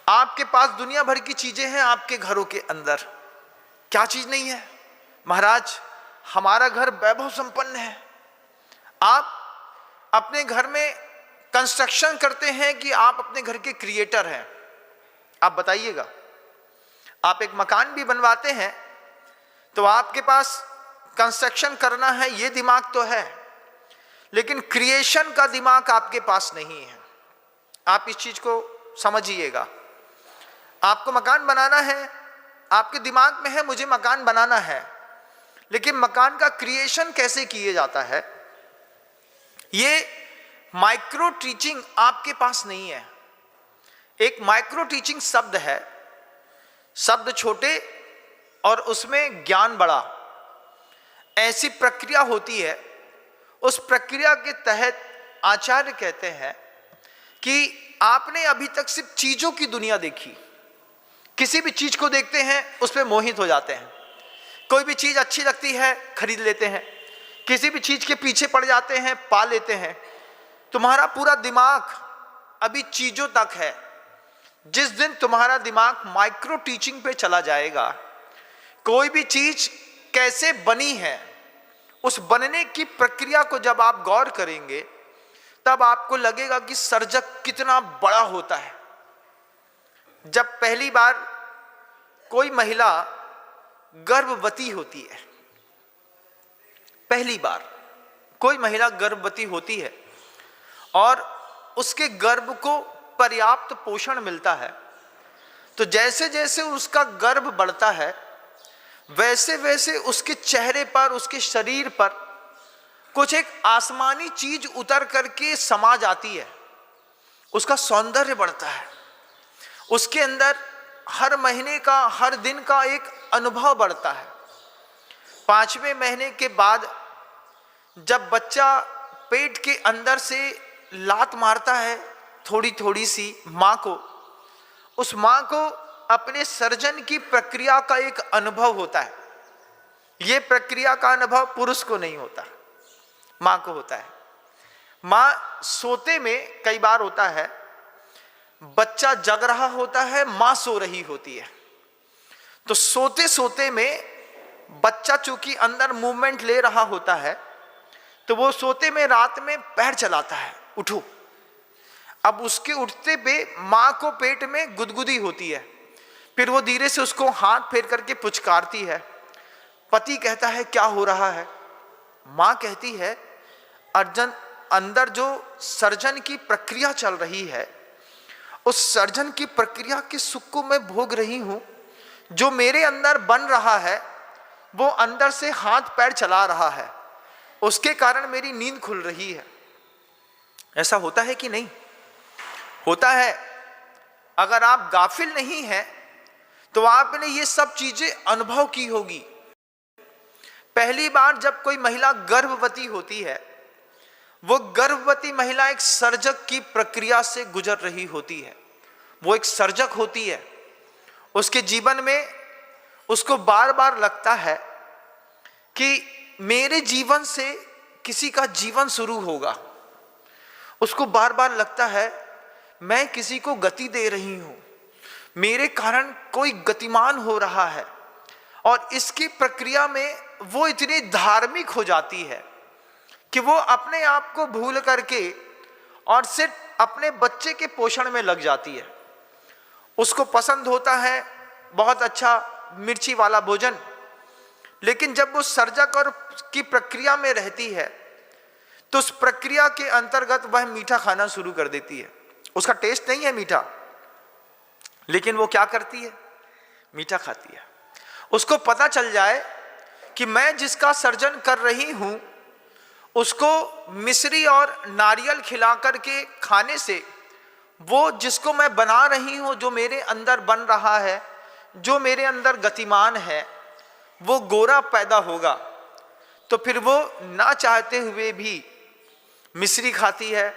आपके पास दुनिया भर की चीजें हैं आपके घरों के अंदर, क्या चीज नहीं है? महाराज, हमारा घर वैभव संपन्न है। आप अपने घर में कंस्ट्रक्शन करते हैं कि आप अपने घर के क्रिएटर हैं? आप बताइएगा। आप एक मकान भी बनवाते हैं तो आपके पास कंस्ट्रक्शन करना है ये दिमाग तो है, लेकिन क्रिएशन का दिमाग आपके पास नहीं है। आप इस चीज को समझिएगा। आपको मकान बनाना है, आपके दिमाग में है मुझे मकान बनाना है, लेकिन मकान का क्रिएशन कैसे किया जाता है, ये माइक्रो टीचिंग आपके पास नहीं है। एक माइक्रो टीचिंग शब्द है, शब्द छोटे और उसमें ज्ञान बड़ा, ऐसी प्रक्रिया होती है। उस प्रक्रिया के तहत आचार्य कहते हैं कि आपने अभी तक सिर्फ चीजों की दुनिया देखी। किसी भी चीज को देखते हैं उस पर मोहित हो जाते हैं। कोई भी चीज अच्छी लगती है खरीद लेते हैं, किसी भी चीज के पीछे पड़ जाते हैं, पा लेते हैं। तुम्हारा पूरा दिमाग अभी चीजों तक है। जिस दिन तुम्हारा दिमाग माइक्रो टीचिंग पे चला जाएगा, कोई भी चीज कैसे बनी है उस बनने की प्रक्रिया को जब आप गौर करेंगे, तब आपको लगेगा कि सर्जक कितना बड़ा होता है। जब पहली बार कोई महिला गर्भवती होती है, पहली बार कोई महिला गर्भवती होती है और उसके गर्भ को पर्याप्त पोषण मिलता है, तो जैसे जैसे उसका गर्भ बढ़ता है वैसे वैसे उसके चेहरे पर, उसके शरीर पर कुछ एक आसमानी चीज उतर करके समा जाती है। उसका सौंदर्य बढ़ता है, उसके अंदर हर महीने का, हर दिन का एक अनुभव बढ़ता है। 5वें महीने के बाद जब बच्चा पेट के अंदर से लात मारता है थोड़ी थोड़ी सी माँ को, उस माँ को अपने सर्जन की प्रक्रिया का एक अनुभव होता है। ये प्रक्रिया का अनुभव पुरुष को नहीं होता, माँ को होता है। माँ सोते में कई बार होता है, बच्चा जग रहा होता है, माँ सो रही होती है, तो सोते सोते में बच्चा चूंकि अंदर मूवमेंट ले रहा होता है, तो वो सोते में रात में पैर चलाता है, उठो। अब उसके उठते पे माँ को पेट में गुदगुदी होती है, फिर वो धीरे से उसको हाथ फेर करके पुचकारती है। पति कहता है क्या हो रहा है? माँ कहती है अर्जुन, अंदर जो सर्जन की प्रक्रिया चल रही है, उस सर्जन की प्रक्रिया के सुख को मैं भोग रही हूं। जो मेरे अंदर बन रहा है वो अंदर से हाथ पैर चला रहा है, उसके कारण मेरी नींद खुल रही है। ऐसा होता है कि नहीं? होता है। अगर आप गाफिल नहीं हैं तो आपने ये सब चीजें अनुभव की होगी। पहली बार जब कोई महिला गर्भवती होती है, वो गर्भवती महिला एक सर्जक की प्रक्रिया से गुजर रही होती है। वो एक सर्जक होती है। उसके जीवन में उसको बार बार लगता है कि मेरे जीवन से किसी का जीवन शुरू होगा। उसको बार बार लगता है मैं किसी को गति दे रही हूं, मेरे कारण कोई गतिमान हो रहा है। और इसकी प्रक्रिया में वो इतनी धार्मिक हो जाती है कि वो अपने आप को भूल करके और सिर्फ अपने बच्चे के पोषण में लग जाती है। उसको पसंद होता है बहुत अच्छा मिर्ची वाला भोजन, लेकिन जब वो सर्जक और की प्रक्रिया में रहती है तो उस प्रक्रिया के अंतर्गत वह मीठा खाना शुरू कर देती है। उसका टेस्ट नहीं है मीठा, लेकिन वो क्या करती है? मीठा खाती है। उसको पता चल जाए कि मैं जिसका सर्जन कर रही हूं उसको मिश्री और नारियल खिलाकर के खाने से वो जिसको मैं बना रही हूं, जो मेरे अंदर बन रहा है, जो मेरे अंदर गतिमान है, वो गोरा पैदा होगा। तो फिर वो ना चाहते हुए भी मिश्री खाती है,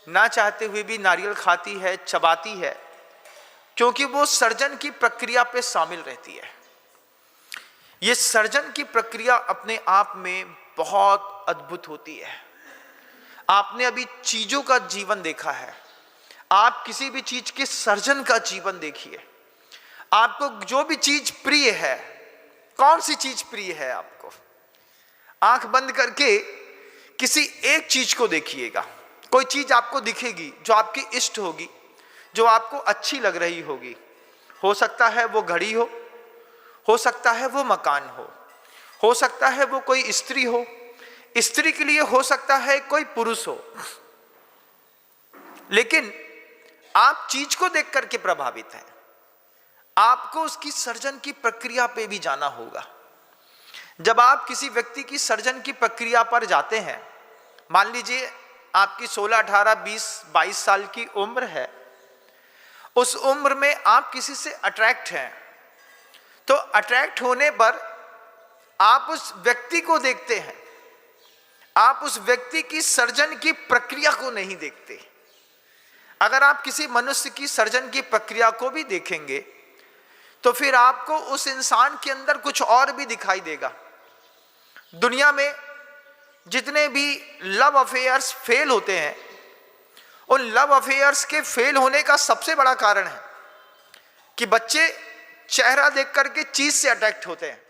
ना चाहते हुए भी नारियल खाती है, चबाती है, क्योंकि वो सर्जन की प्रक्रिया पे शामिल रहती है। ये सर्जन की प्रक्रिया अपने आप में बहुत अद्भुत होती है। आपने अभी चीजों का जीवन देखा है, आप किसी भी चीज के सर्जन का जीवन देखिए। आपको जो भी चीज प्रिय है, कौन सी चीज प्रिय है आपको, आंख बंद करके किसी एक चीज को देखिएगा। कोई चीज आपको दिखेगी जो आपकी इष्ट होगी, जो आपको अच्छी लग रही होगी। हो सकता है वो घड़ी हो सकता है वो मकान हो सकता है वो कोई स्त्री हो, स्त्री के लिए हो सकता है कोई पुरुष हो। लेकिन आप चीज को देख करके प्रभावित हैं, आपको उसकी सर्जन की प्रक्रिया पे भी जाना होगा। जब आप किसी व्यक्ति की सर्जन की प्रक्रिया पर जाते हैं, मान लीजिए आपकी 16, 18, 20, 22 साल की उम्र है, उस उम्र में आप किसी से अट्रैक्ट हैं, तो अट्रैक्ट होने पर आप उस व्यक्ति को देखते हैं, आप उस व्यक्ति की सर्जन की प्रक्रिया को नहीं देखते। अगर आप किसी मनुष्य की सर्जन की प्रक्रिया को भी देखेंगे तो फिर आपको उस इंसान के अंदर कुछ और भी दिखाई देगा। दुनिया में जितने भी लव अफेयर्स फेल होते हैं, उन लव अफेयर्स के फेल होने का सबसे बड़ा कारण है कि बच्चे चेहरा देख करके चीज से अट्रैक्ट होते हैं।